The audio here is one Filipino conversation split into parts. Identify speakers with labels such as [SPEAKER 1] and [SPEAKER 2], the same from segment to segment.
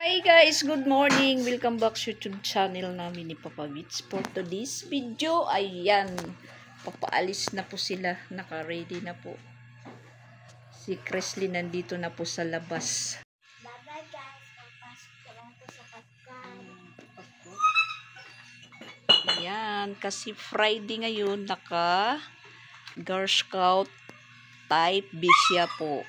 [SPEAKER 1] Hi guys, good morning. Welcome back sa YouTube channel namin ni Papa Beats. For today's video, ayan, papaalis na po sila. Naka-ready na po. Si Cresley nandito na po sa labas.
[SPEAKER 2] Bye-bye guys, papasok ko lang po sa pagkain.
[SPEAKER 1] Ayan, kasi Friday ngayon, naka Girl Scout type B siya po.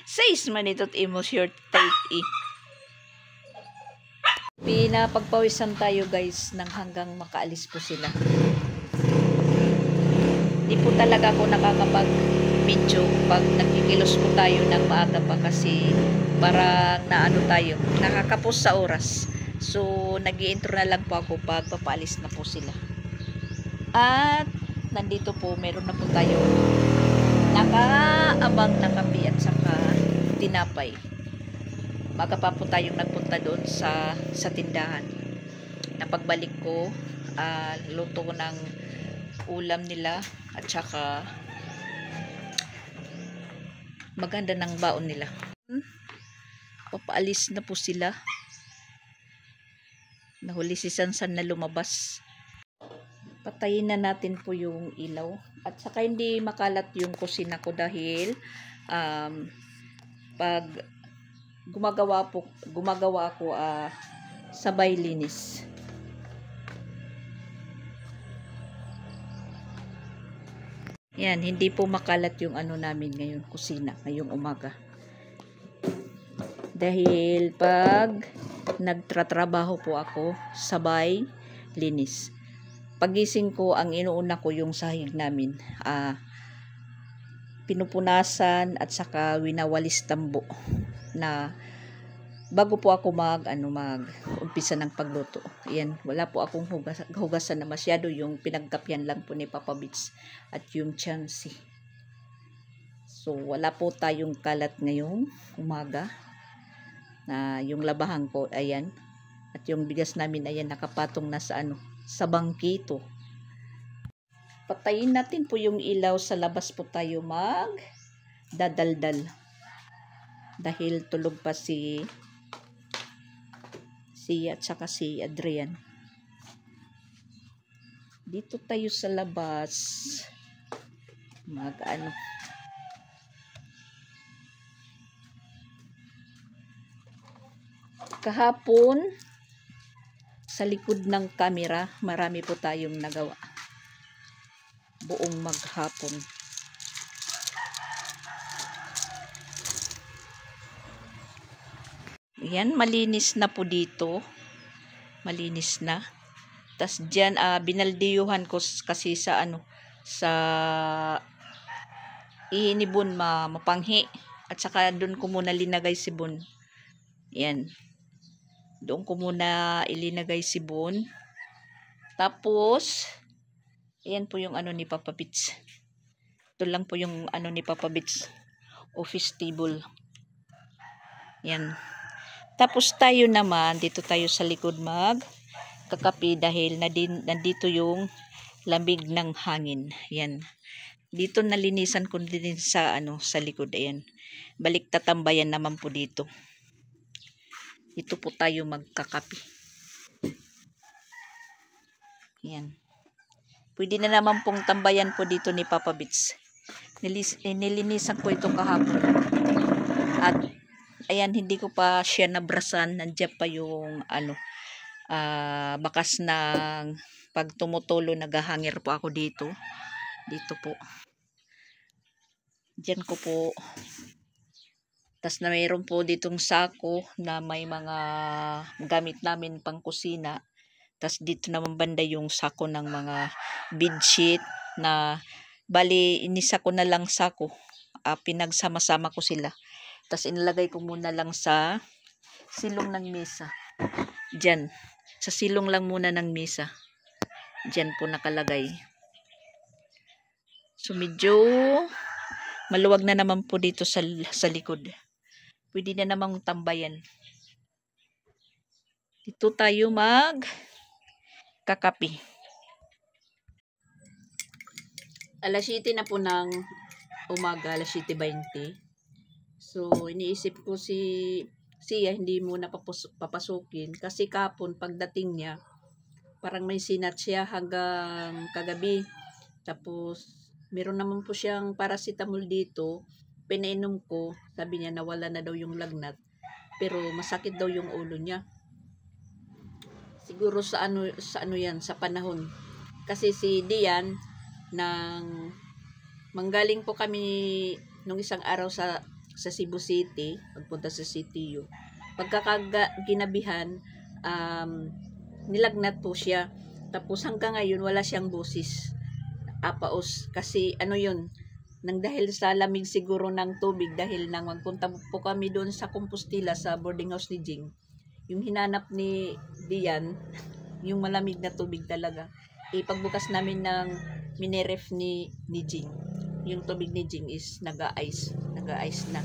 [SPEAKER 1] Says man ito't imo short type E. Pinapagpawisan tayo guys nang hanggang makaalis po sila. Di po talaga ako nakakapag-video pag nagkikilos po tayo ng maaga pa kasi parang naano tayo, nakakapos sa oras. So, nag-i-intro na lang po ako pag papaalis na po sila. At nandito po, meron na po tayo nakaabang na kape at saka tinapay. Maga pa po tayong nagpunta doon sa tindahan. Napagbalik ko, luto ko ng ulam nila at saka maganda ng baon nila. Papaalis na po sila. Nahuli si Sansan na lumabas. Patayin na natin po yung ilaw at saka hindi makalat yung kusina ko dahil pag gumagawa ako sabay linis. Yan, hindi po makalat yung ano namin ngayon, kusina, ngayong umaga. Dahil pag nagtratrabaho po ako, sabay linis. Pagising ko, ang inuuna ko yung sahig namin. Pinupunasan at saka winawalis tambo na bago po ako mag-umpisa ng pagluto. Ayan, wala po akong hugasan na masyado, yung pinagkapyan lang po ni Papa Beats at yung Chansey. So, wala po tayong kalat ngayong umaga. Yung labahan ko, ayan. At yung bigas namin, ayan, nakapatong na sa bangkito. Patayin natin po yung ilaw, sa labas po tayo dadaldal. Dahil tulog pa si at saka si Adrian. Dito tayo sa labas kahapon sa likod ng camera, marami po tayong nagawa. Buong maghapon. Yan, malinis na po dito. Malinis na. Tas diyan binaldiyuhan ko kasi sa ihinibon mapanghi. At saka doon ko muna linagay sibon. Yan. Doon ko muna ilinagay sibon. Tapos ayan po yung ni Papa Beats. Ito lang po yung ni Papa Beats. Office table. Yan. Tapos tayo naman, dito tayo sa likod kakapi dahil nandito yung lamig ng hangin. Yan. Dito nalinisan ko din sa likod. Ayan. Balik tatambayan naman po dito. Dito po tayo magkakapi. Yan. Pwede na naman pong tambayan po dito ni Papa Beats. Nilinisan ko ito kahapon. At ayan, hindi ko pa siya nabrasan. Nandiyan pa yung bakas ng pag tumutulo, naghahangir po ako dito. Dito po. Diyan ko po. Tas na mayroon po ditong sako na may mga gamit namin pang kusina. Tas dito naman banda yung sako ng mga bedsheet na bali inisa ko na lang sako. Pinagsama-sama ko sila. Tas inilagay ko muna lang sa silong ng mesa. Diyan. Sa silong lang muna ng mesa. Diyan po nakalagay. So medyo maluwag na naman po dito sa likod. Pwede na namang tambayan. Dito tayo kakapi. Alas 7 na po ng umaga, alas 7:20. So, iniisip ko siya hindi muna papasukin kasi kapon pagdating niya, parang may sinat siya hanggang kagabi. Tapos, meron naman po siyang paracetamol dito. Pinainom ko, sabi niya nawala na daw yung lagnat. Pero masakit daw yung ulo niya. Siguro sa ano yan, sa panahon. Kasi si Dian, manggaling po kami nung isang araw sa Cebu City, pagpunta sa CTU. Ginabihan, nilagnat po siya. Tapos hanggang ngayon wala siyang busis. Apaos. Kasi ano yun, nang dahil sa lamig siguro ng tubig, dahil nang magpunta po kami doon sa Compostela sa boarding house ni Jing, yung hinanap ni Dian, yung malamig na tubig talaga. Pagbukas namin ng miniref ni Jing, yung tubig ni Jing is nag-ice na.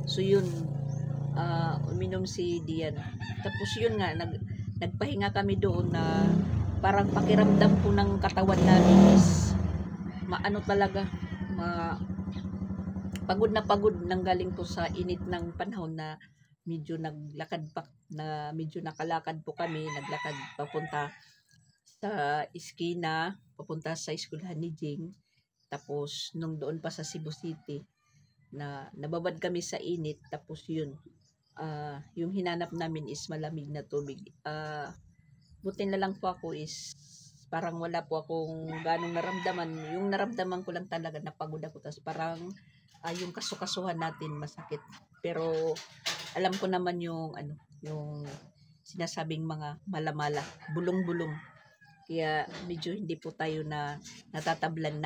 [SPEAKER 1] So yun, uminom si Dian. Tapos yun nga, nagpahinga kami doon na parang pakiramdam po ng katawan namin is maano talaga, pagod na pagod nang galing po sa init ng panahon na medyo medyo nakalakad po kami, naglakad papunta sa iskina, papunta sa eskwelahan ni Jing. Tapos nung doon pa sa Cebu City, na nababad kami sa init. Tapos yun, yung hinanap namin is malamig na tubig. Buti na lang po ako is parang wala po akong ganong naramdaman. Yung naramdaman ko lang talaga na pagod ako. Tapos parang yung kasukasuhan natin masakit. Pero alam ko naman yung yung sinasabing mga malamala, bulong-bulong. Kaya medyo hindi po tayo natatablan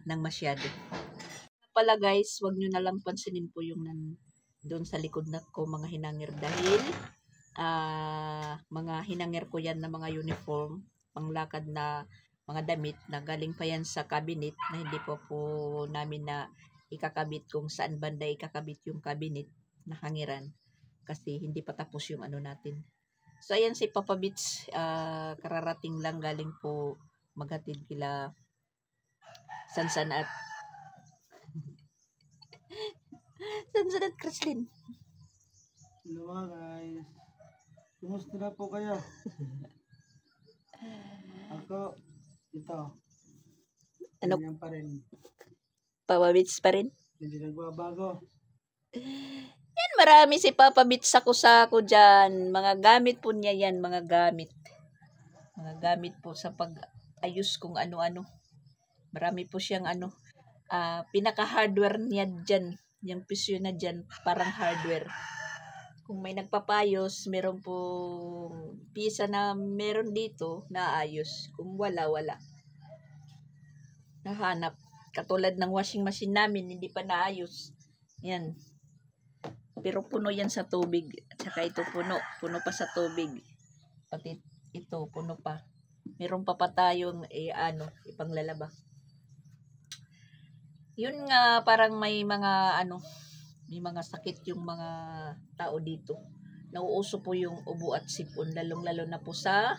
[SPEAKER 1] ng masyado. Pala guys, wag nyo na lang pansinin po yung doon sa likod na ko mga hinangir dahil mga hinangir ko yan na mga uniform, panglakad na mga damit na galing pa yan sa cabinet na hindi po namin na ikakabit kung saan banda ikakabit yung cabinet na hangiran kasi hindi pa tapos yung ano natin. So ayan si Papa Bits, kararating lang galing po maghatid kila Sansan at Sansan at Christine.
[SPEAKER 3] Hello guys. Kumusta na po kayo? Ako, ito.
[SPEAKER 1] Ano?
[SPEAKER 3] Ganyan pa rin.
[SPEAKER 1] Papa Bits pa rin?
[SPEAKER 3] Hindi nagbabago.
[SPEAKER 1] Yan, marami si Papa Bits sako dyan. Mga gamit po niya yan, mga gamit. Mga gamit po sa pag-ayos kung ano-ano. Marami po siyang pinaka-hardware niya dyan. Yung pisyo na dyan, parang hardware. Kung may nagpapayos, meron pong pisa na meron dito na ayos. Kung wala. Nahanap. Katulad ng washing machine namin, hindi pa naayos. Yan. Pero puno yan sa tubig. At saka ito puno. Puno pa sa tubig. Pati ito, puno pa. Meron pa tayong ipanglalaba. Yun nga, parang may mga sakit yung mga tao dito. Nauuso po yung ubo at sipon, lalong-lalo na po sa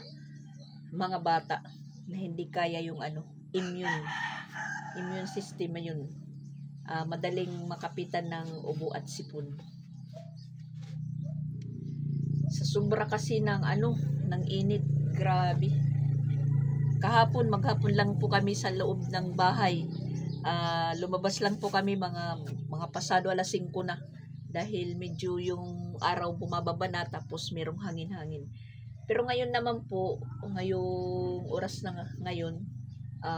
[SPEAKER 1] mga bata na hindi kaya yung immune system na yun. Madaling makapitan ng ubo at sipon. Sa sobra kasi ng init, grabe. Maghapon lang po kami sa loob ng bahay. Lumabas lang po kami mga pasado alas 5 na dahil medyo yung araw bumababa na tapos merong hangin-hangin. Pero ngayon naman po, ngayong oras na ngayon,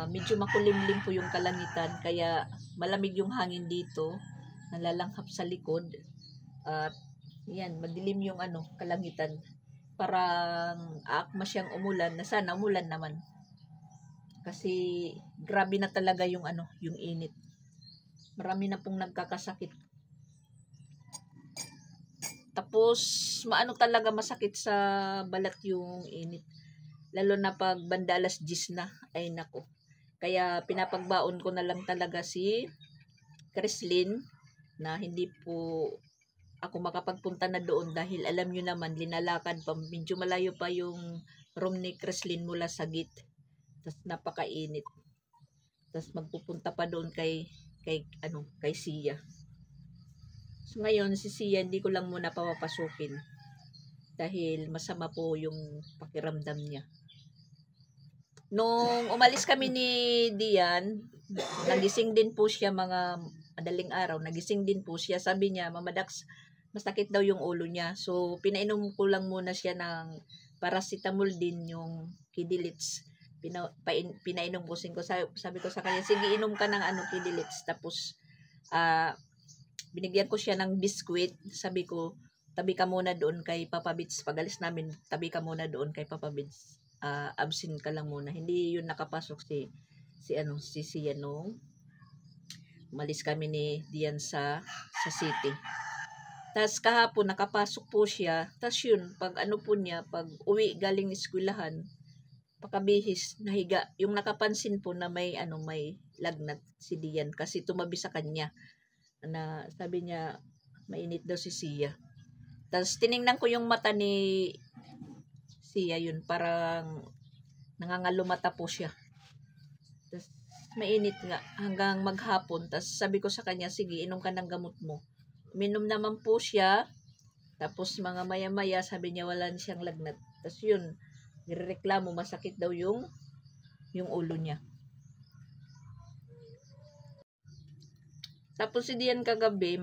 [SPEAKER 1] medyo makulimlim po yung kalangitan kaya malamig yung hangin dito, nalalanghap sa likod at yan, madilim yung kalangitan. Parang aakma siyang umulan na sana umulan naman. Kasi grabe na talaga yung yung init. Marami na pong nagkakasakit. Tapos talaga masakit sa balat yung init. Lalo na pag banda alas 10 na, ay nako. Kaya pinapagbaon ko na lang talaga si Chrislyn na hindi po ako makapagpunta na doon dahil alam nyo naman, linalakad pa, medyo malayo pa yung room ni Chrislyn mula sa gate. Tapos napakainit. Tapos magpupunta pa doon kay Sia. So ngayon si Sia hindi ko lang muna papapasukin dahil masama po yung pakiramdam niya. Nung umalis kami ni Dian, nagising din po siya mga madaling araw. Nagising din po siya. Sabi niya, Mama Dax, masakit daw yung ulo niya. So, pinainom ko lang muna siya ng paracetamol din yung Kidilits. Pinainom ko. Sabi ko sa kanya, sige, inom ka ng Kidilits. Tapos, binigyan ko siya ng biskwit. Sabi ko, tabi ka muna doon kay Papa Bits. Pag alis namin, tabi ka muna doon kay Papa Bits. Absent ka lang muna. Hindi yun nakapasok si Sia nung umalis kami ni Dian sa city. Tas kahapon nakapasok po siya. Tas yun, pag pag uwi galing eskwelahan, pakabihis, nahiga. Yung nakapansin po na may lagnat si Dian kasi tumabi sa kanya. Na sabi niya, mainit daw si Sia. Tas tiningnan ko yung mata ni Sia, yun, parang nangangalumata po siya. Tas mainit nga hanggang maghapon. Tas sabi ko sa kanya, sige, inom ka ng gamot mo. Minom naman po siya. Tapos mga maya-maya, sabi niya wala siyang lagnat. Tas yun, nireklamo, masakit daw yung ulo niya. Tapos si Dian kagabi,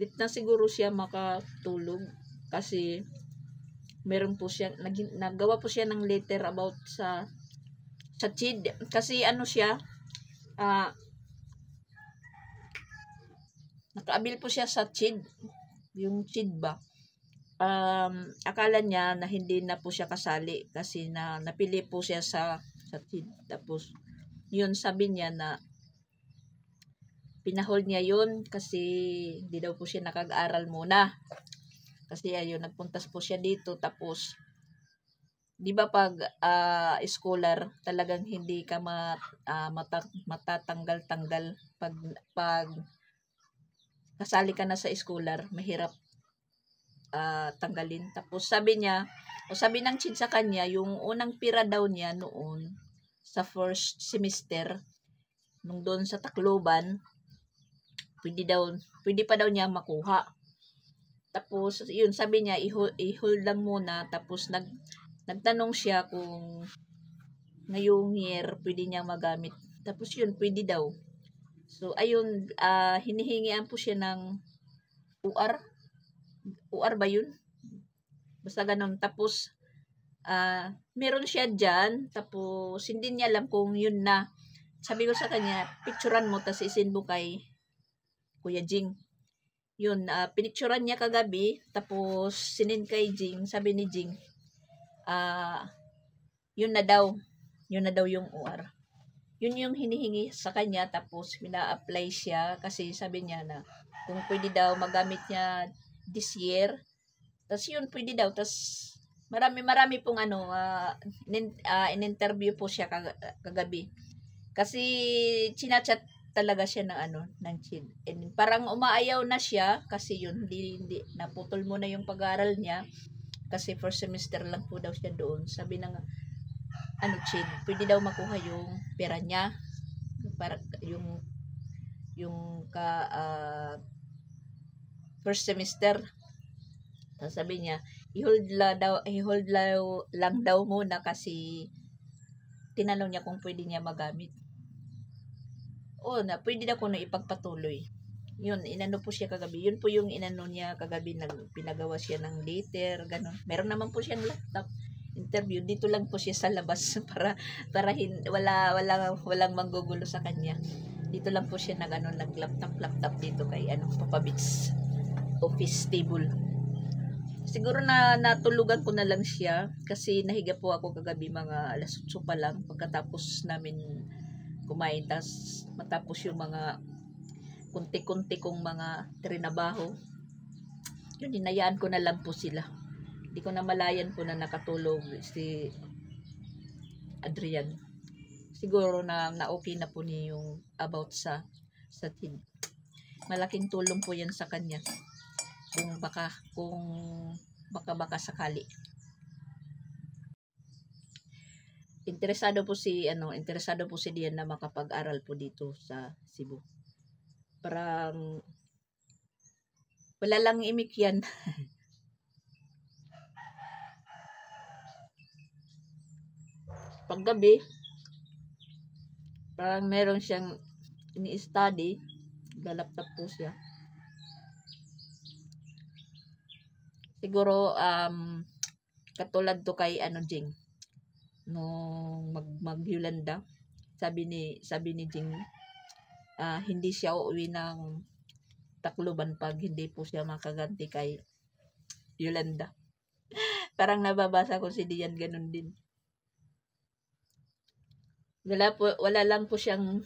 [SPEAKER 1] lit na siguro siya makatulog kasi meron po siya, nagawa po siya ng letter about sa CHID. Kasi siya, nakaabil po siya sa CHID. Yung CHID ba? Akala niya na hindi na po siya kasali kasi napili po siya sa CHID. Tapos, yun sabi niya na pinahold niya yun kasi hindi daw po siya nakag-aral muna. Kasi ayun, nagpuntas po siya dito. Tapos, di ba pag scholar, talagang hindi ka matatanggal-tanggal. Pag kasali ka na sa scholar, mahirap tanggalin. Tapos sabi ng CHID sa kanya, yung unang pira daw niya noon sa first semester, nung doon sa Tacloban, pwede pa daw niya makuha. Tapos, yun, sabi niya, i-hold lang muna. Tapos, nagtanong siya kung ngayong year, pwede niya magamit. Tapos, yun, pwede daw. So, ayun, hinihingian po siya ng UR. UR ba yun? Basta ganun. Tapos, meron siya dyan. Tapos, hindi niya alam kung yun na. Sabi ko sa kanya, picturean mo, tapos isin mo kay Kuya Jing. Yun, pinicturean niya kagabi. Tapos, sinin kay Jing. Sabi ni Jing, yun na daw. Yun na daw yung UR. Yun yung hinihingi sa kanya. Tapos, pina-apply siya. Kasi sabi niya na kung pwede daw magamit niya this year. Tapos yun, pwede daw. Tapos, marami pong in-interview po siya kagabi. Kasi, chinachat talaga siya ng CHID. And parang umaayaw na siya kasi yun, hindi naputol mo na yung pag-aaral niya kasi first semester lang po daw siya doon. Sabi ng CHID, pwede daw makuha yung pera niya para yung first semester. Tapos sabi niya, i-hold lang daw muna kasi tinanong niya kung pwede niya magamit. Na pwede na ko na ipagpatuloy. Yun, inano po siya kagabi. Yun po yung inano niya kagabi, pinagawa siya ng letter, ganun. Meron naman po siya ng laptop interview. Dito lang po siya sa labas para walang manggugulo sa kanya. Dito lang po siya nag-laptop dito kay Papa Bits office table. Siguro natulugan ko na lang siya kasi nahiga po ako kagabi mga 8:00 pa lang pagkatapos namin kumain, matapos yung mga kunti-kunti kong mga trinabaho. Yun, hinayaan ko na lang po sila. Hindi ko na malayan po na nakatulog si Adrian. Siguro na okay na po niya yung about sa TID. Malaking tulong po yan sa kanya. Kung baka sakali. interesado po si Dian na makapag-aral po dito sa Cebu. Parang wala lang imik yan. Paggabi, parang meron siyang ini-study, laptop po siya. Siguro katulad to kay Jing nung mag-Yolanda, sabi ni Jing, hindi siya uuwi ng Tacloban pag hindi po siya makaganti kay Yolanda. Parang nababasa ko si Dian ganun din. Wala lang po siyang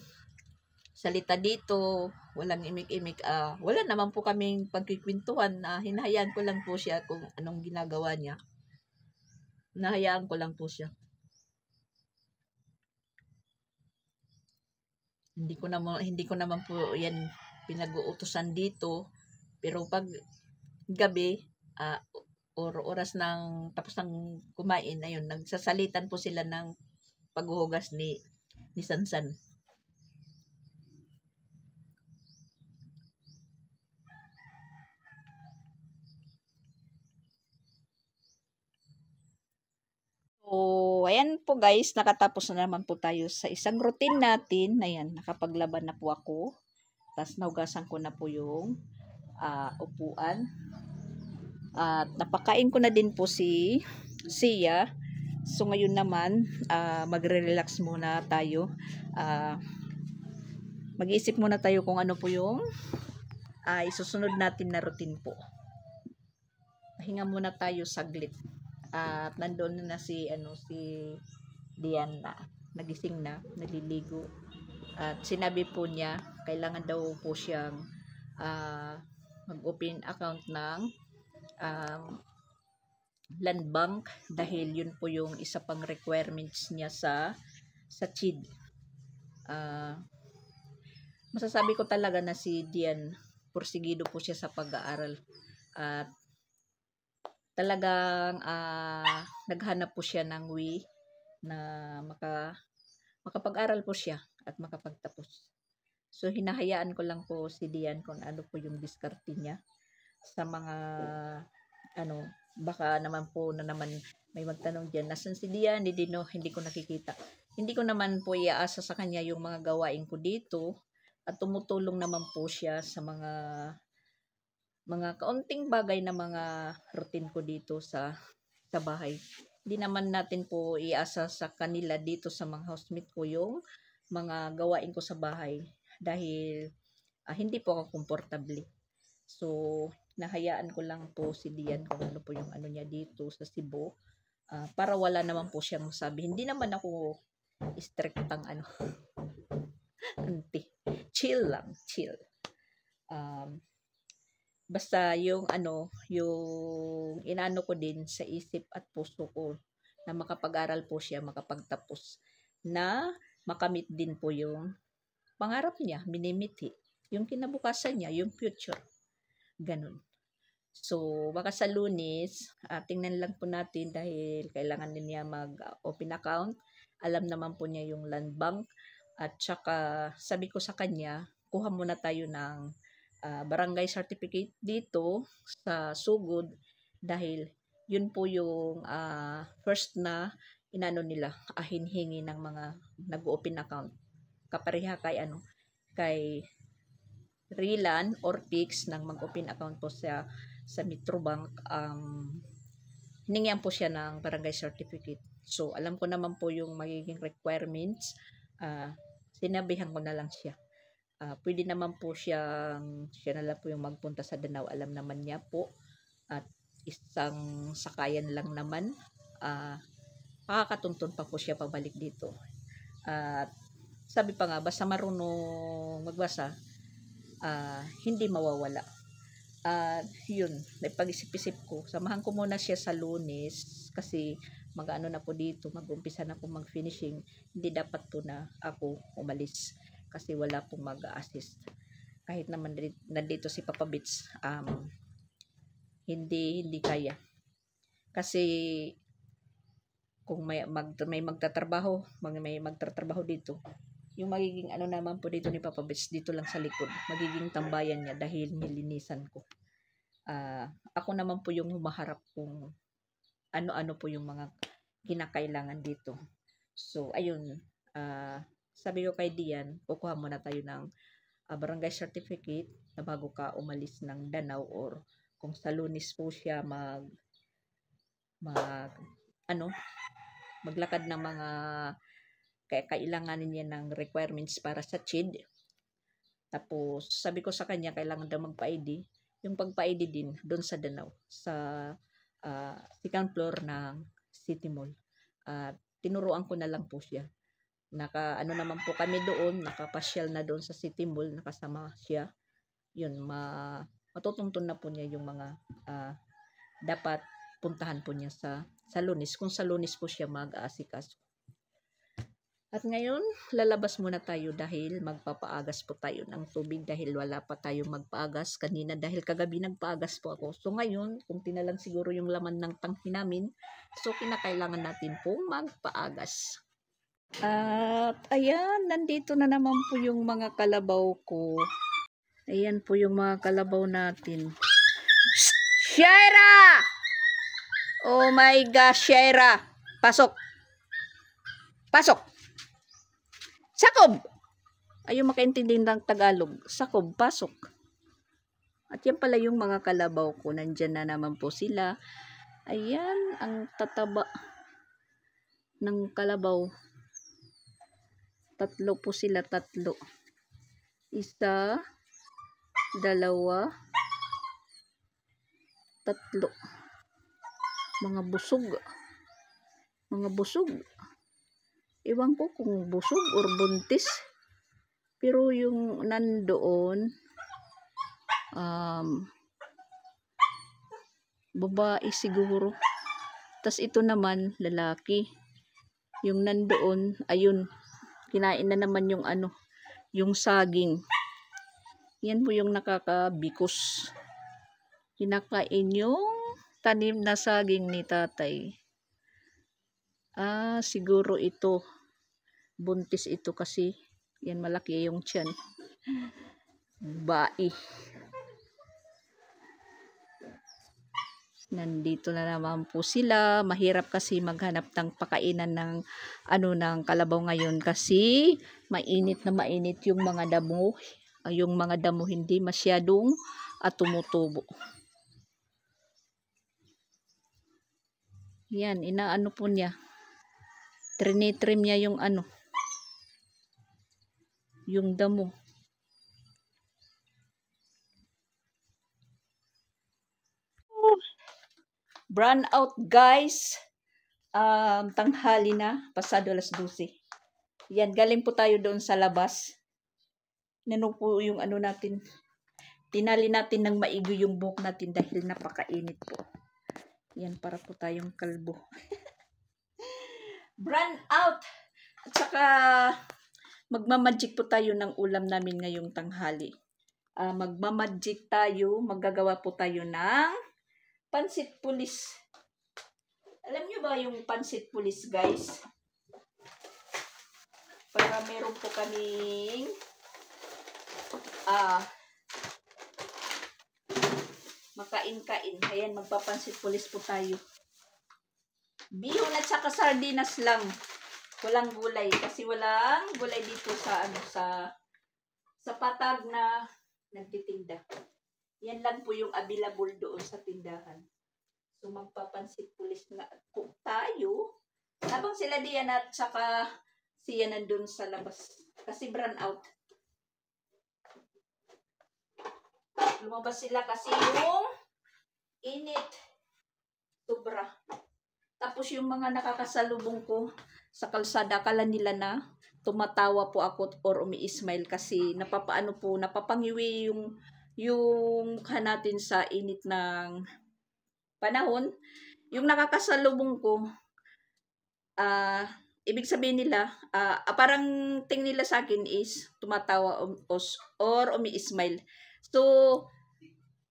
[SPEAKER 1] salita dito, walang imik-imik. Wala naman po kaming pagkikwentuhan. Hinahayaan ko lang po siya kung anong ginagawa niya. Hinahayaan ko lang po siya. Hindi ko naman po yan pinag-uutusan dito. Pero pag gabi, or oras ng tapos ng kumain, ayun, nagsasalitan po sila ng paghuhugas ni Sansan. So, ayan po guys, nakatapos na naman po tayo sa isang routine natin. Ayan, nakapaglaban na po ako. Tapos nahugasan ko na po yung upuan. At napakain ko na din po si Sia. So ngayon naman, magre-relax muna tayo. Mag-iisip muna tayo kung ano po yung isusunod natin na routine po. Hinga muna tayo saglit. At nandoon na si Dian na nagising na, naliligo. At sinabi po niya, kailangan daw po siyang mag-open account ng land bank dahil yun po yung isa pang requirements niya sa CHID. Masasabi ko talaga na si Dian, porsigido po siya sa pag-aaral. At talagang naghanap po siya ng way na makapag-aral po siya at makapagtapos. So hinahayaan ko lang po si Dian kung ano po yung diskarte niya sa mga baka naman po na naman may magtanong diyan, nasan si Dian? Hindi ko nakikita. Hindi ko naman po iaasa sa kanya yung mga gawain ko dito at tumutulong naman po siya sa mga kaunting bagay na mga routine ko dito sa bahay. Hindi naman natin po iasa sa kanila dito sa mga housemate ko yung mga gawain ko sa bahay dahil hindi po ako komportable. So, nahayaan ko lang po si Dian kung ano po yung niya dito sa Cebu para wala naman po siyang masabi. Hindi naman ako strictang auntie. Chill lang, chill. Basta yung yung inaano ko din sa isip at puso ko na makapag-aral po siya, makapagtapos, na makamit din po yung pangarap niya, minimiti, yung kinabukasan niya, yung future. Ganun. So, baka sa Lunes, tingnan lang po natin dahil kailangan din niya mag-open account. Alam naman po niya yung land bank. At saka, sabi ko sa kanya, kuha muna tayo ng barangay certificate dito sa Sugod dahil yun po yung first na nila, hinhingi ng mga nag-open account. Kapareha kay Rilan or Pix nang mag-open account po sa Metrobank, hiningihan po siya ng barangay certificate. So, alam ko naman po yung magiging requirements. Sinabihan ko na lang siya. Pwede naman po siya na lang po yung magpunta sa Danau. Alam naman niya po. At isang sakayan lang naman. Makakatuntun pa po siya pabalik dito. At sabi pa nga, basta marunong magbasa, hindi mawawala. Yun, napag-isip-isip ko. Samahan ko muna siya sa Lunes kasi na po dito, mag-umpisa na po mag-finishing. Hindi dapat po na ako umalis kasi wala pong mag-assist. Kahit naman nandito si Papa Bits, hindi kaya. Kasi kung may magtatrabaho, may magtatrabaho dito. Yung magiging ano naman po dito ni Papa Bets, dito lang sa likod. Magiging tambayan niya dahil nilinisan ko. Ako naman po yung humaharap kung ano-ano po yung mga kinakailangan dito. So, ayun. Sabi ko kay Dian, kukuha muna tayo ng barangay certificate na bago ka umalis ng Danau, or kung sa Lunes po siya maglakad ng mga kailanganin niya ng requirements para sa CHID. Tapos, sabi ko sa kanya, kailangan daw magpa-ID. Yung pagpa-ID din, doon sa Danau, sa second floor ng City Mall. Tinuruan ko na lang po siya. Ano naman po kami doon, nakapasyal na doon sa City Mall, nakasama siya. Yun, matutuntun na po niya yung mga dapat puntahan po niya sa Lunes. Kung sa Lunes po siya mag-aasikas. At ngayon, lalabas muna tayo dahil magpapaagas po tayo ng tubig dahil wala pa tayo magpaagas kanina dahil kagabi nagpaagas po ako. So ngayon, kung tinalang siguro yung laman ng tangki namin, so kinakailangan natin pong magpaagas. At ayan, nandito na naman po yung mga kalabaw ko. Ayan po yung mga kalabaw natin. Shaira! Oh my gosh, Shaira! Pasok! Pasok! Sakob! Ayaw makaintindi ng Tagalog. Sakob, pasok. At yan pala yung mga kalabaw ko. Nandyan na naman po sila. Ayan, ang tataba ng kalabaw. Tatlo po sila, tatlo. Isa, dalawa, tatlo. Mga busog. Mga busog. Ewan ko kung busog or buntis. Pero yung nandoon, babae siguro. Tas ito naman, lalaki. Yung nandoon, ayun, kinain na naman yung yung saging. Yan po yung nakakabikos. Kinakain yung tanim na saging ni tatay. Siguro ito. Buntis ito kasi. Yan, malaki yung tiyan. Bae. Nandito na naman po sila. Mahirap kasi maghanap ng pakainan ng ng kalabaw ngayon kasi mainit na mainit yung mga damo. Yung mga damo hindi masyadong tumutubo. Yan, inaano po niya. Trinitrim niya yung yung damo. Brown out guys. Tanghali na, pasado alas 12. Yan, galing po tayo doon sa labas. Nano po yung natin. Tinali natin ng maigi yung buhok natin dahil napakainit po. Yan, para po tayong kalbo. Brown out. At saka magmamagic po tayo ng ulam namin ngayong tanghali. Magmamagic tayo, maggagawa po tayo ng pansit pulis. Alam nyo ba yung pansit pulis, guys? Para meron po kaming makain-kain. Ayan, magpapansit pulis po tayo. Bihon at saka sardinas lang. Walang gulay kasi walang gulay dito sa sa patag na nagtitinda. Yan lang po yung available doon sa tindahan. So magpapansit pulis na po tayo. Habang sila diyan at saka siya nandun sa labas. Kasi brown out. Lumabas sila kasi yung init. Sobra. Tapos yung mga nakakasalubong ko sa kalsada, kala nila na tumatawa po ako or umi-smile kasi napapangiwi yung mukha natin sa init ng panahon. Yung nakakasalubong ko, ibig sabihin nila, parang tingin nila sa akin is tumatawa or umi-smile. So,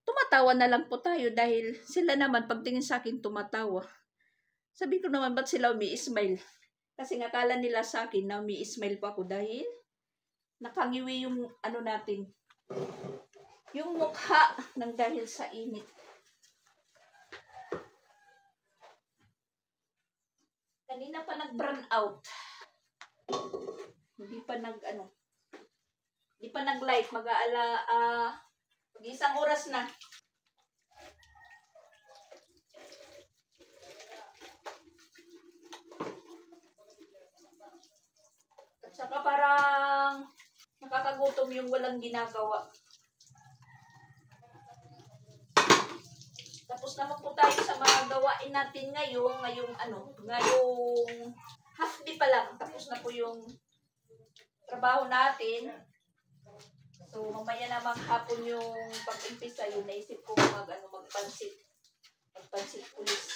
[SPEAKER 1] tumatawa na lang po tayo dahil sila naman pagtingin sa akin tumatawa. Sabi ko naman, ba't sila umi-smile? Kasi nga kala nila sa akin na umi-smile pa ako dahil nakangiwi yung ano natin. Yung mukha ng dahil sa init. Kanina pa nag-brown out. Hindi pa hindi pa nag-light. Mag-isang oras na. At saka parang nakakagutom yung walang ginagawa. Tapos naman po tayo sa mga gawain natin ngayong half day pa lang. Tapos na po yung trabaho natin. So, mamaya namang hapon yung pag-impisa yun. Naisip ko magpansit. Magpansit pulis.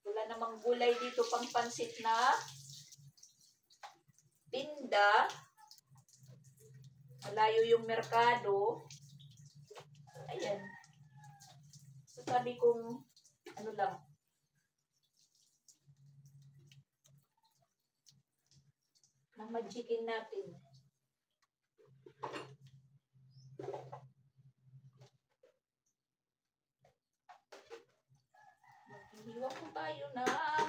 [SPEAKER 1] Wala namang gulay dito pang pansit na tinda. Malayo yung merkado. Ayan. So, sabi kong, mamajikin natin. Maghihiwa ko tayo ng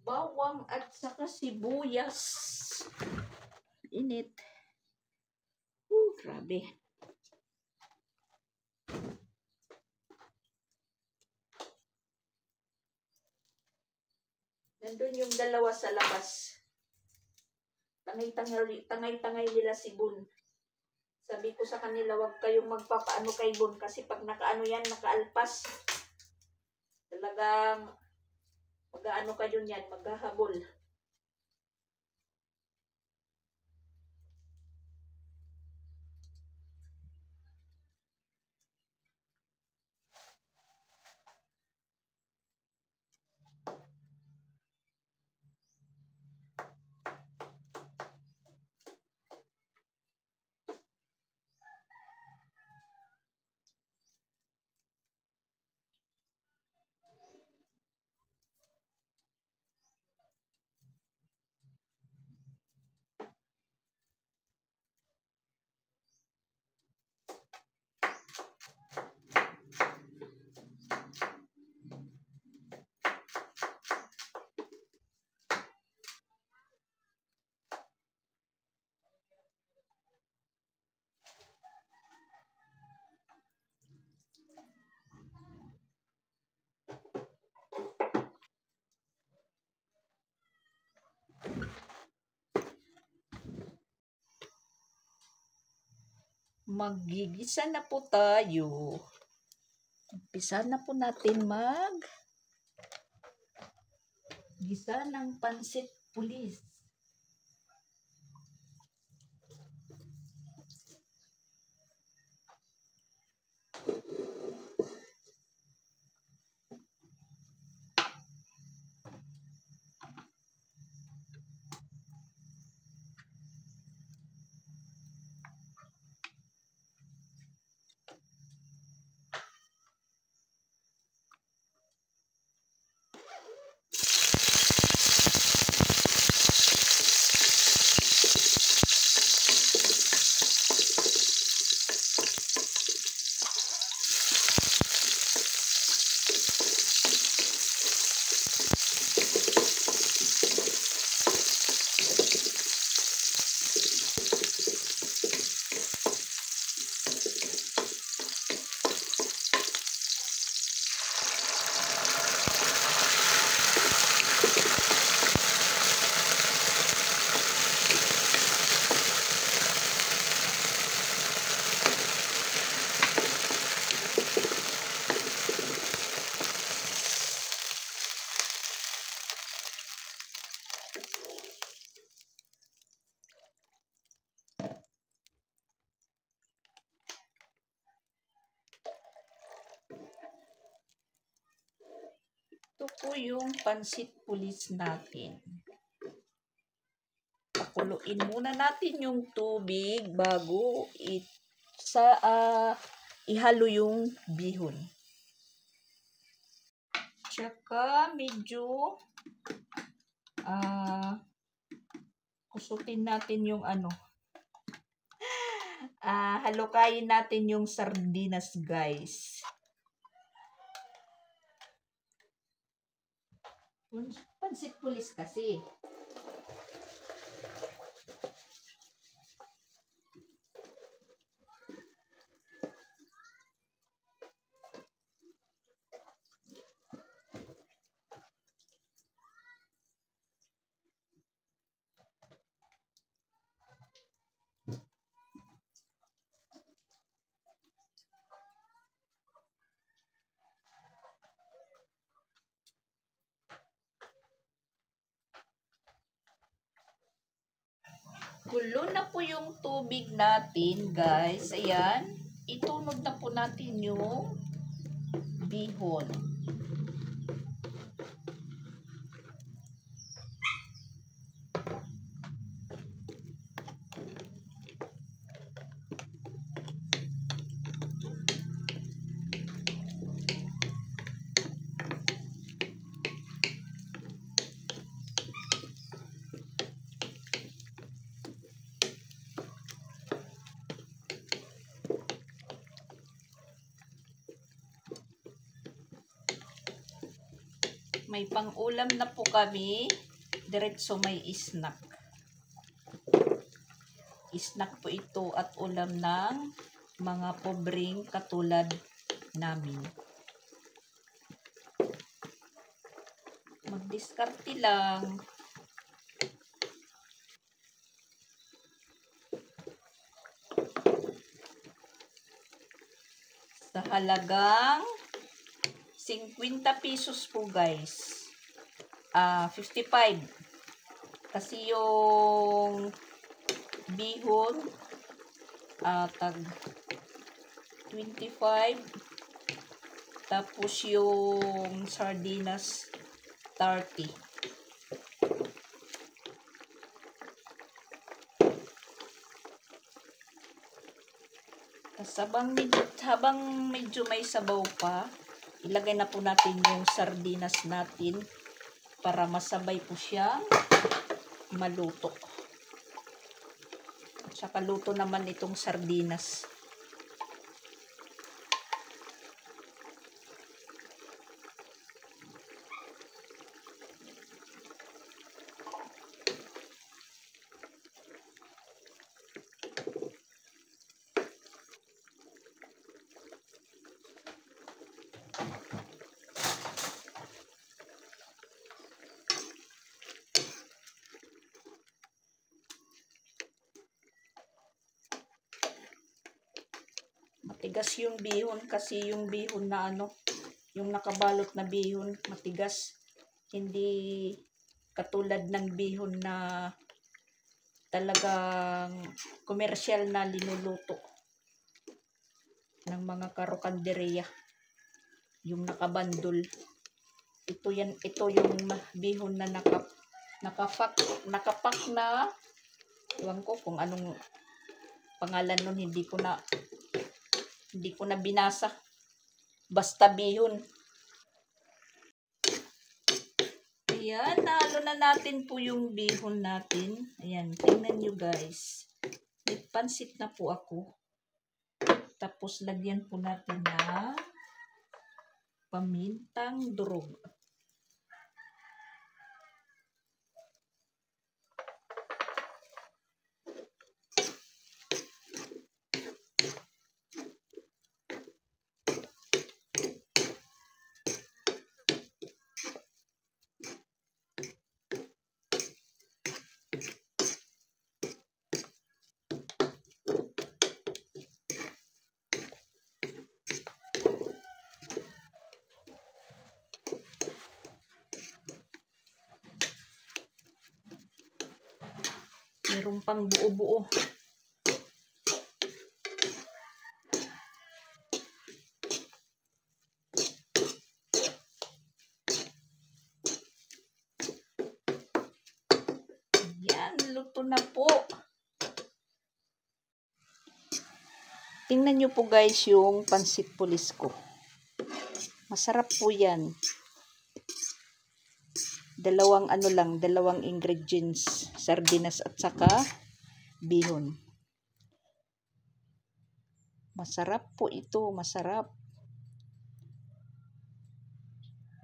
[SPEAKER 1] bawang at saka sibuyas. Init. Grabe. Nandun yung dalawa sa labas. Tangay-tangay nila si Bun. Sabi ko sa kanila, wag kayong magpapaano kay Bun kasi pag nakaalpas, talagang mag-aano kayo niyan, maghahabol. Magigisa na po tayo. Umpisa na po natin gisa ng pansit pulis. Ito po yung pansit pulis natin. Pakuluin muna natin yung tubig bago ihalo yung bihon. Tsaka medyo kusutin natin yung ano. Halukayin natin yung sardinas, guys. Pansit pulis kasi. Kulo na po yung tubig natin, guys. Ayan. Itunog na po natin yung bihon. May pang-ulam na po kami. Diretso may snack. Snack po ito at ulam ng mga pobreng katulad namin. Magdiskarte lang. Sa halagang 50 pesos po, guys. 55. Kasi yung bihon tag 25. Tapos yung sardinas 30. Habang medyo may sabaw pa, ilagay na po natin yung sardinas natin para masabay po siyang maluto. At saka luto naman itong sardinas. Matigas yung bihon kasi yung bihon na yung nakabalot na bihon, matigas. Hindi katulad ng bihon na talagang komersyal na linuluto ng mga karokanderia. Yung nakabandol. Ito yung bihon na nakapak na, ewan ko kung anong pangalan nun, hindi ko na binasa. Basta bihon. Ayan, nahalo na natin po yung bihon natin. Ayan, tingnan nyo, guys. May pansit na po ako. Tapos lagyan po natin na pamintang durog. Meron pang buo-buo. Yan, luto na po. Tingnan nyo po, guys, yung pansit pulis ko. Masarap po yan. dalawang ingredients, sardinas at saka bihon. Masarap po ito, masarap.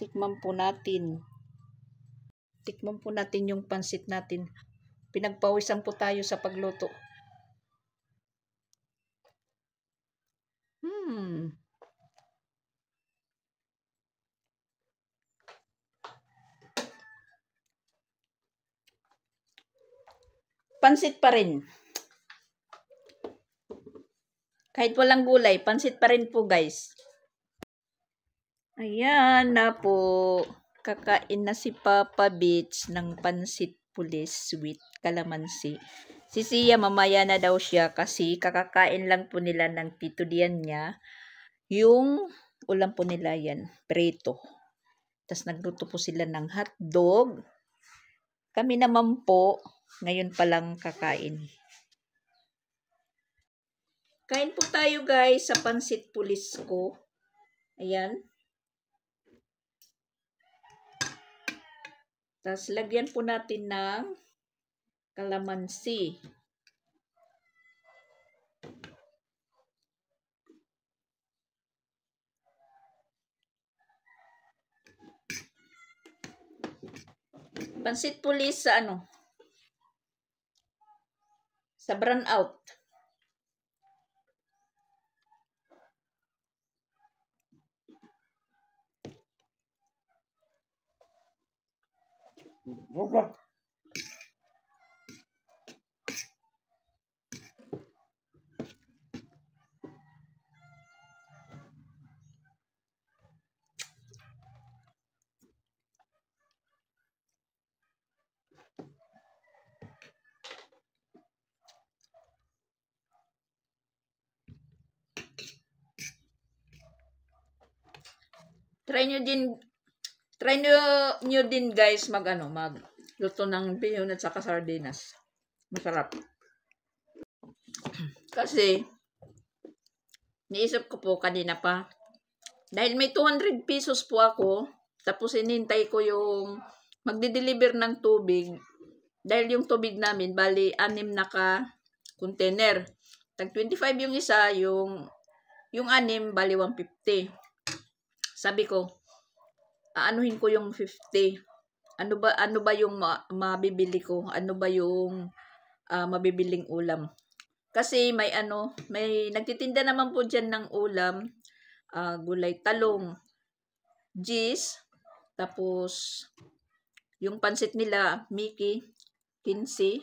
[SPEAKER 1] Tikman po natin. Tikman po natin yung pansit natin. Pinagpawisan po tayo sa pagluto. Pansit pa rin. Kahit walang gulay, pansit pa rin po guys. Ayan na po. Kakain na si Papa Beach ng pansit pulis with calamansi. Si Sia mamaya na daw siya kasi kakakain lang po nila ng tito diyan niya. Yung ulam po nila yan, preto. Tapos nagluto po sila ng hotdog. Kami naman po, ngayon pa lang kakain. Kain po tayo guys sa pansit pulis ko. Ayan. Tapos lagyan po natin ng calamansi. Pansit pulis sa sa brown out. Try nyo din guys magluto ng bihon at saka sardinas. Masarap. Kasi niisip ko po kanina pa, dahil may 200 pesos po ako, tapos inintay ko yung magde-deliver ng tubig. Dahil yung tubig namin, bali 6 na container. Tag 25 yung isa, yung 6, bali 150. Sabi ko, aanuhin ko yung 50. Ano ba yung mabibili ko? Ano ba yung mabibiling ulam? Kasi may nagtitinda naman po dyan ng ulam, gulay talong, gis, tapos yung pansit nila, Mickey, 15,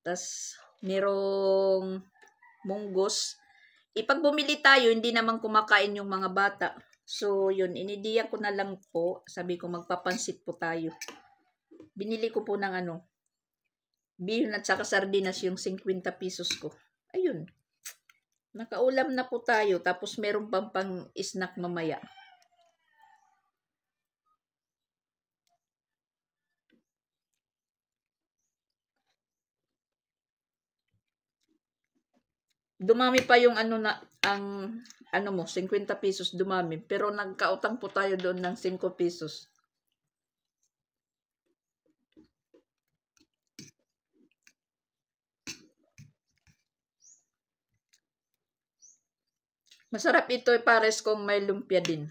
[SPEAKER 1] tas merong munggos. Ipag bumili tayo, hindi naman kumakain yung mga bata. So, yun, inidiya ko na lang po. Sabi ko, magpapansit po tayo. Binili ko po ng bihon at saka sardinas yung 50 pesos ko. Ayun. Nakaulam na po tayo. Tapos meron pang snack mamaya. Dumami pa yung ang 50 pesos dumami. Pero nagkautang po tayo doon ng 5 pesos. Masarap ito, pares kung may lumpia din.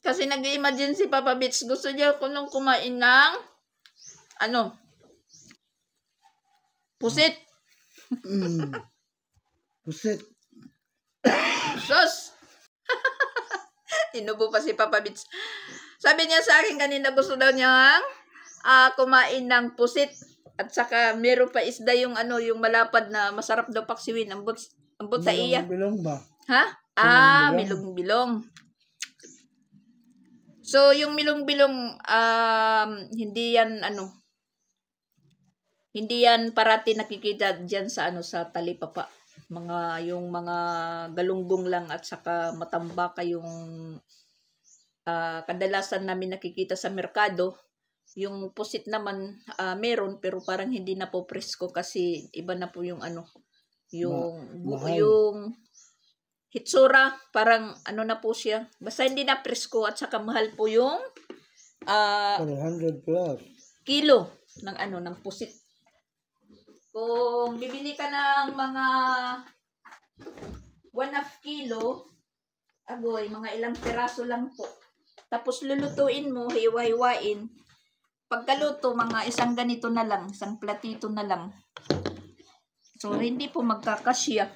[SPEAKER 1] Kasi nag-imagine si Papa Beach, gusto niya ko nung kumain ng pusit.
[SPEAKER 3] Pusit.
[SPEAKER 1] Sus! Inubo pa si Papa Beach. Sabi niya sa akin kanina, gusto daw niya kumain ng pusit. At saka meron pa isda yung yung malapad na masarap daw paksiwin. Ambot sa iya.
[SPEAKER 3] Bilong ba?
[SPEAKER 1] Ha? Milong-bilong. So, yung milong-bilong, hindi yan parati nakikita dyan sa sa talipapa. Yung mga galunggong lang at saka matambaka yung kadalasan namin nakikita sa merkado. Yung pusit naman meron pero parang hindi na po presko kasi iba na po yung ano,
[SPEAKER 3] mahal.
[SPEAKER 1] yung hitsura, parang ano na po siya. Basta hindi na presko at saka mahal po yung
[SPEAKER 3] 400 plus.
[SPEAKER 1] kilo ng ano, ng pusit. Kung bibili ka ng mga 1/2 kilo, agoy, mga ilang piraso lang po. Tapos lulutuin mo, hiwa-hiwain. Pagkaluto, mga isang ganito na lang, isang platito na lang. So, hindi po magkakasya.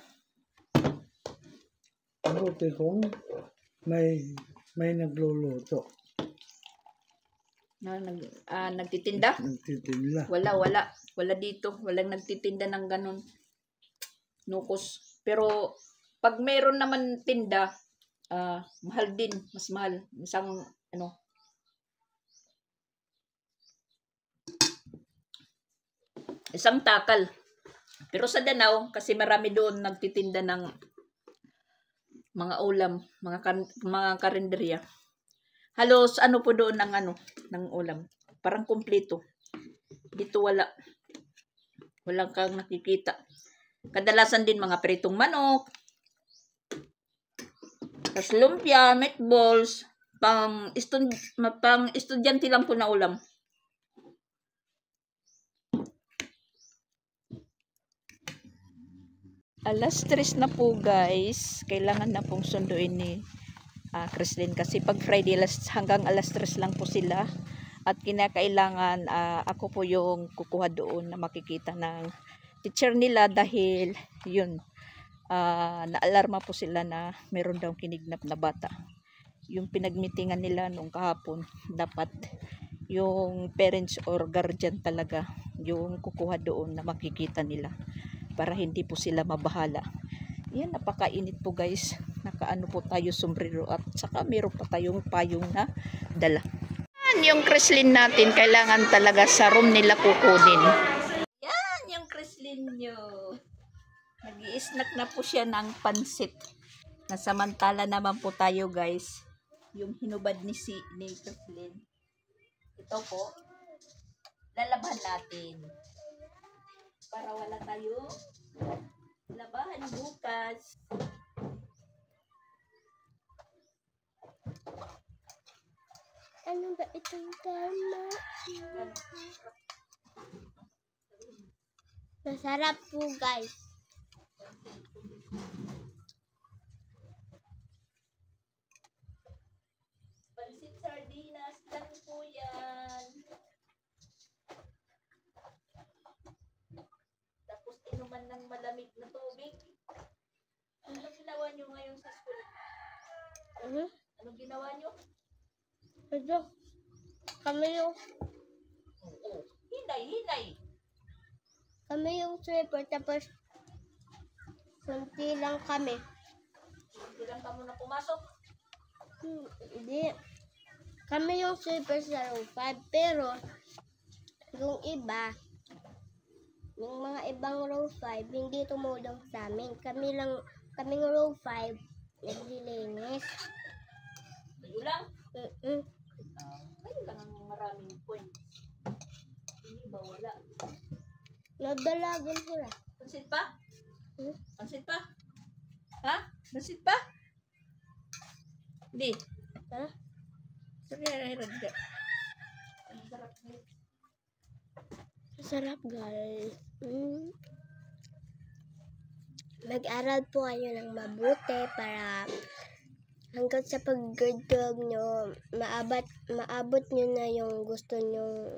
[SPEAKER 3] Buti kung may nagluluto.
[SPEAKER 1] Nagtitinda?
[SPEAKER 3] Nagtitinda.
[SPEAKER 1] Wala dito. Walang nagtitinda ng ganun. Nukos. Pero, pag meron naman tinda, mahal din. Mas mahal. Isang takal. Pero sa Danau, kasi marami doon nagtitinda ng mga ulam, mga karinderya. Halos ano po doon ng ulam. Parang kumpleto. Dito wala. Walang kang nakikita. Kadalasan din mga pritong manok, tas lumpia, meatballs, pang estudyante lang po na ulam. Alas 3 na po guys. Kailangan na pong sunduin ni Chrislyn kasi pag Friday hanggang alas 3 lang po sila. At kinakailangan ako po yung kukuha doon na makikita ng teacher nila dahil yun, naalarma po sila na meron daw kinignap na bata. Yung pinagmitingan nila nung kahapon, dapat yung parents or guardian talaga yung kukuha doon na makikita nila para hindi po sila mabahala. Yan, napakainit po guys. Nakaano po tayo sombrero at saka meron pa tayong payong na dala. Yung Chrislyn natin, kailangan talaga sa room nila kukunin. Yan, yung Chrislyn nyo. Nag-i-snack na po siya ng pansit. Nasamantala naman po tayo guys. Yung hinubad ni Chrislyn. Ito po. Lalaban natin. Para wala tayo labahan bukas.
[SPEAKER 2] Ano ba itong tama? Masarap po guys.
[SPEAKER 1] Pansit sardinas lang po yan. Tapos inuman ng malamig na tubig. Ano ginawa nyo ngayon sa school? Ano ginawa nyo?
[SPEAKER 2] Ito. Kami yung
[SPEAKER 1] Hinay.
[SPEAKER 2] sweeper tapos kunti lang kami.
[SPEAKER 1] Hindi lang ka muna pumasok.
[SPEAKER 2] Hindi. Kami yung sweeper sa row 5 pero yung iba, yung mga ibang row 5 hindi tumulong sa amin. Kaming row 5 naglilinis.
[SPEAKER 1] Kayo lang. Kayo lang ang maraming points. Hindi ba wala?
[SPEAKER 2] Nagdalagan sila.
[SPEAKER 1] Pansit pa?
[SPEAKER 2] Hmm?
[SPEAKER 1] Pansit pa? Ha? Pansit pa? Di.
[SPEAKER 2] Ha?
[SPEAKER 1] Sorry.
[SPEAKER 2] Sarap guys. Mag-aral po kayo ng mabuti para hanggang sa pag-grade 12 nyo, maabot nyo na yung gusto nyo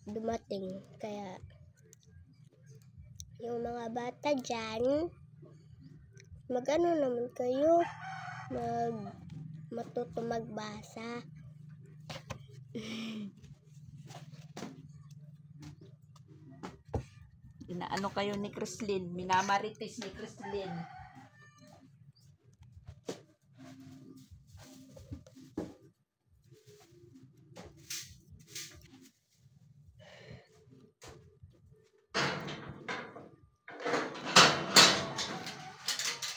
[SPEAKER 2] dumating. Kaya, yung mga bata dyan, mag-ano naman kayo, matuto magbasa.
[SPEAKER 1] Inaano kayo ni Chrislyn? Minamarites ni Chrislyn.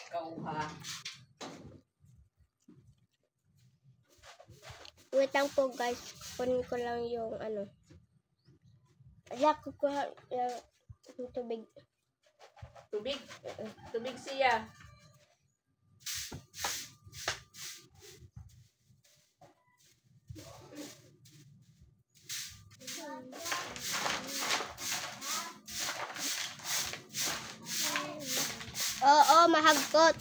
[SPEAKER 1] Kauha.
[SPEAKER 2] Wait lang po guys. Kunin ko lang yung ano. Ala, kukuha yung tubig.
[SPEAKER 1] Tubig. Tubig siya.
[SPEAKER 2] Oo, mahagkot.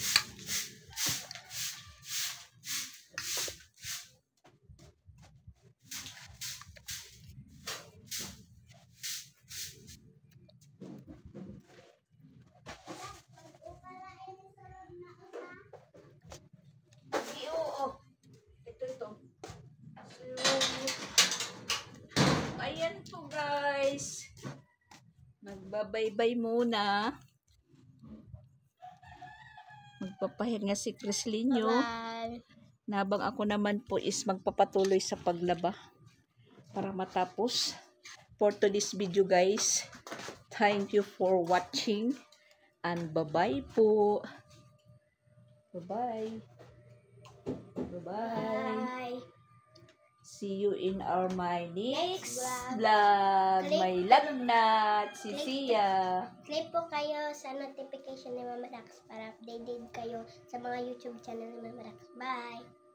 [SPEAKER 1] Oo. Ito. So, ayan po guys. Magbabaybay muna. Magpapahinga si Crislinyo.
[SPEAKER 2] Bye.
[SPEAKER 1] Nabang ako naman po is magpapatuloy sa paglaba para matapos. For today's video guys, thank you for watching and bye-bye po. Bye-bye. Bye-bye.
[SPEAKER 2] Bye.
[SPEAKER 1] See you in my next
[SPEAKER 2] Next
[SPEAKER 1] vlog.
[SPEAKER 2] Click.
[SPEAKER 1] May lagnat si
[SPEAKER 2] Click.
[SPEAKER 1] Sia.
[SPEAKER 2] Click po kayo sa notification ni Mama Dax para updated kayo sa mga YouTube channel ni Mama Dax. Bye!